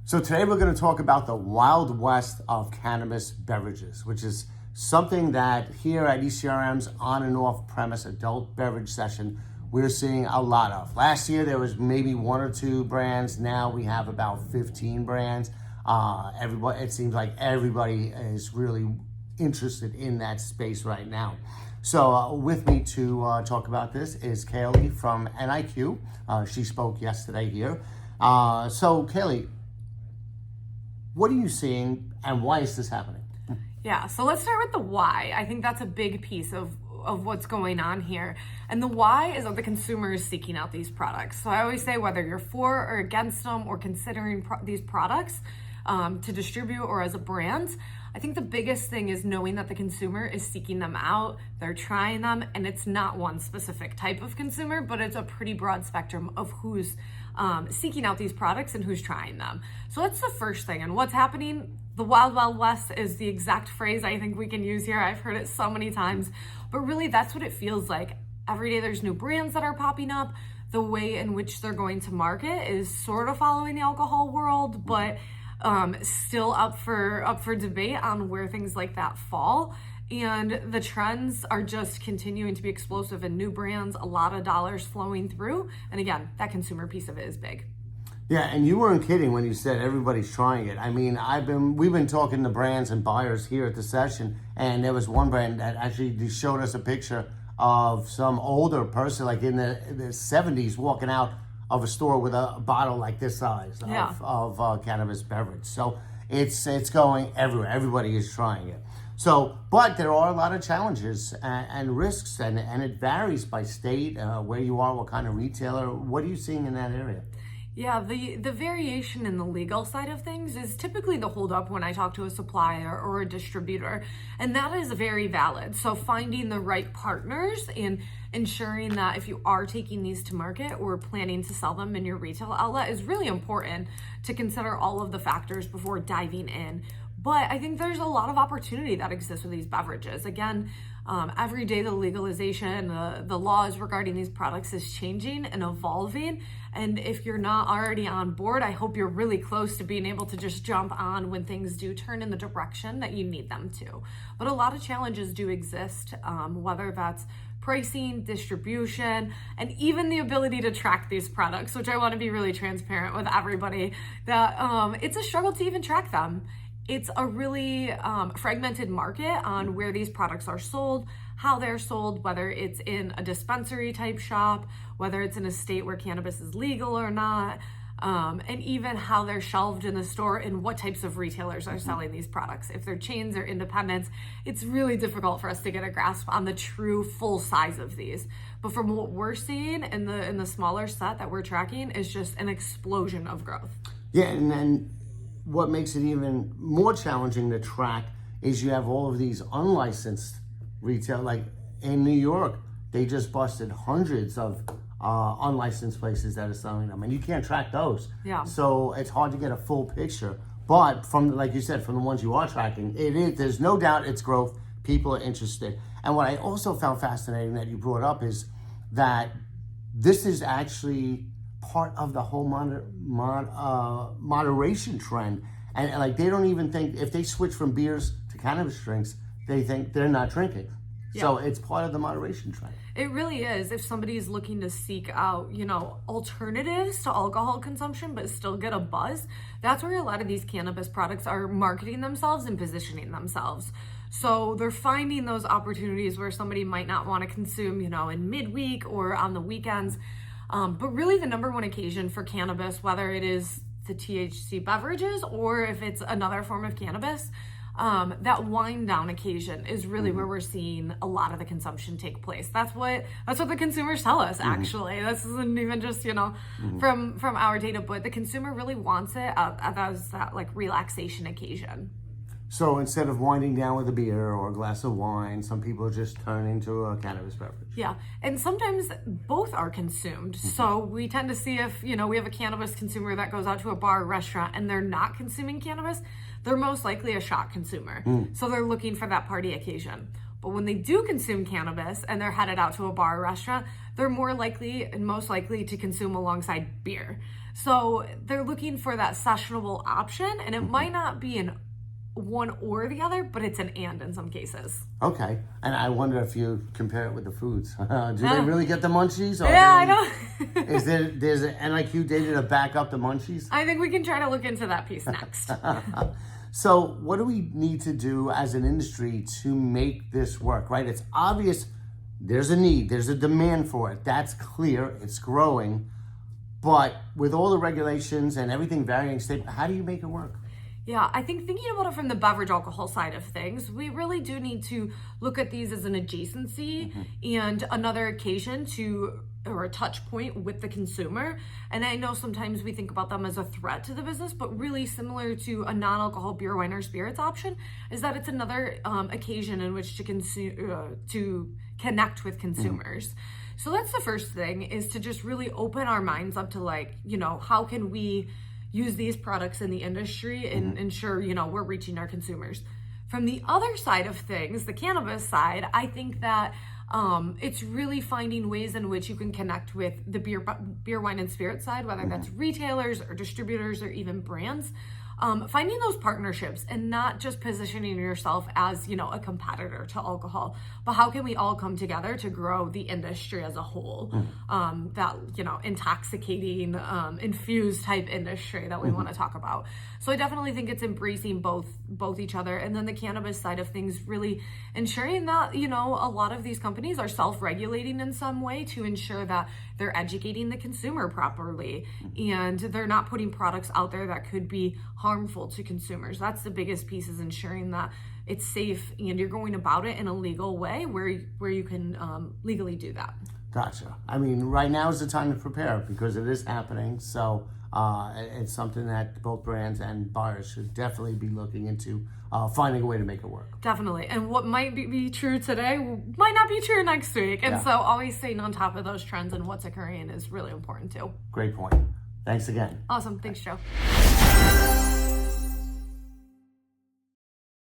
So today we're going to talk about the Wild West of cannabis beverages, which is something that here at ECRM's on and off premise adult beverage session, we're seeing a lot of. Last year there was maybe one or two brands. Now we have about 15 brands. Everybody, it seems like everybody is really interested in that space right now. So with me to talk about this is Kaleigh from NIQ. She spoke yesterday here. So Kaleigh, what are you seeing and why is this happening? Yeah, so let's start with the why. I think that's a big piece of what's going on here. And the why is that the consumer is seeking out these products. So I always say whether you're for or against them or considering these products to distribute or as a brand, I think the biggest thing is knowing that the consumer is seeking them out, they're trying them, and it's not one specific type of consumer, but it's a pretty broad spectrum of who's seeking out these products and who's trying them. So that's the first thing. And what's happening, the Wild Wild West is the exact phrase I think we can use here. I've heard it so many times, but really that's what it feels like. Every day there's new brands that are popping up. The way in which they're going to market is sort of following the alcohol world, but still up for debate on where things like that fall. And the trends are just continuing to be explosive and new brands, a lot of dollars flowing through. And again, that consumer piece of it is big. Yeah, and you weren't kidding when you said everybody's trying it. I mean, we've been talking to brands and buyers here at the session, and there was one brand that actually showed us a picture of some older person, like in the 70s, walking out of a store with a bottle like this size of cannabis beverage. So it's going everywhere. Everybody is trying it. So, but there are a lot of challenges and risks, and it varies by state, where you are, what kind of retailer. What are you seeing in that area? Yeah, the variation in the legal side of things is typically the holdup when I talk to a supplier or a distributor, and that is very valid. So finding the right partners and ensuring that if you are taking these to market or planning to sell them in your retail outlet is really important to consider all of the factors before diving in. But I think there's a lot of opportunity that exists with these beverages. Again, every day the legalization, the laws regarding these products is changing and evolving. And if you're not already on board, I hope you're really close to being able to just jump on when things do turn in the direction that you need them to. But a lot of challenges do exist, whether that's pricing, distribution, and even the ability to track these products, which I want to be really transparent with everybody, that it's a struggle to even track them. It's a really fragmented market on where these products are sold, how they're sold, whether it's in a dispensary type shop, whether it's in a state where cannabis is legal or not, and even how they're shelved in the store and what types of retailers are selling these products. If they're chains or independents, it's really difficult for us to get a grasp on the true full size of these. But from what we're seeing in the smaller set that we're tracking is just an explosion of growth. Yeah, and then what makes it even more challenging to track is you have all of these unlicensed retail, like in New York, they just busted hundreds of unlicensed places that are selling them, and you can't track those. Yeah. So it's hard to get a full picture. But from, like you said, from the ones you are tracking, there's no doubt it's growth. People are interested. And what I also found fascinating that you brought up is that this is actually part of the whole moderation trend, and like they don't even think, if they switch from beers to cannabis drinks, they think they're not drinking. Yeah. So it's part of the moderation trend. It really is. If somebody is looking to seek out, alternatives to alcohol consumption but still get a buzz, that's where a lot of these cannabis products are marketing themselves and positioning themselves. So they're finding those opportunities where somebody might not want to consume, in midweek or on the weekends. But really the number one occasion for cannabis, whether it is the THC beverages or if it's another form of cannabis, that wind down occasion is really where we're seeing a lot of the consumption take place. That's what the consumers tell us, actually. This isn't even just, from our data, but the consumer really wants it as that like relaxation occasion. So instead of winding down with a beer or a glass of wine, some people just turn into a cannabis beverage. Yeah, and sometimes both are consumed. So we tend to see if, we have a cannabis consumer that goes out to a bar or restaurant and they're not consuming cannabis, they're most likely a shot consumer. So they're looking for that party occasion. But when they do consume cannabis and they're headed out to a bar or restaurant, they're more likely and most likely to consume alongside beer. So they're looking for that sessionable option, and it might not be an one or the other, but it's an and in some cases. Okay. And I wonder if you compare it with the foods. Do they really get the munchies? Or Yeah, I know. there's an NIQ data to back up the munchies? I think we can try to look into that piece next. So what do we need to do as an industry to make this work, right? It's obvious there's a need, there's a demand for it. That's clear, it's growing. But with all the regulations and everything varying state, how do you make it work? Yeah, I think thinking about it from the beverage alcohol side of things, we really do need to look at these as an adjacency and another occasion to, or a touch point with the consumer. And I know sometimes we think about them as a threat to the business, but really similar to a non-alcohol beer, wine, or spirits option, is that it's another occasion in which to consume, to connect with consumers. So that's the first thing, is to just really open our minds up to, like, you know, how can we use these products in the industry and ensure, you know, we're reaching our consumers. From the other side of things, the cannabis side, I think that it's really finding ways in which you can connect with the beer, wine, and spirit side, whether that's retailers or distributors or even brands. Finding those partnerships and not just positioning yourself as, you know, a competitor to alcohol, but how can we all come together to grow the industry as a whole? That, you know, intoxicating, infused type industry that we want to talk about. So I definitely think it's embracing both each other. And then the cannabis side of things, really ensuring that, you know, a lot of these companies are self-regulating in some way to ensure that they're educating the consumer properly and they're not putting products out there that could be harmful to consumers. That's the biggest piece, is ensuring that it's safe and you're going about it in a legal way where you can legally do that. Gotcha. I mean, right now is the time to prepare because it is happening. So it's something that both brands and buyers should definitely be looking into, finding a way to make it work. Definitely. And what might be true today might not be true next week. And so always staying on top of those trends and what's occurring is really important too. Great point. Thanks again. Awesome. Thanks, Joe.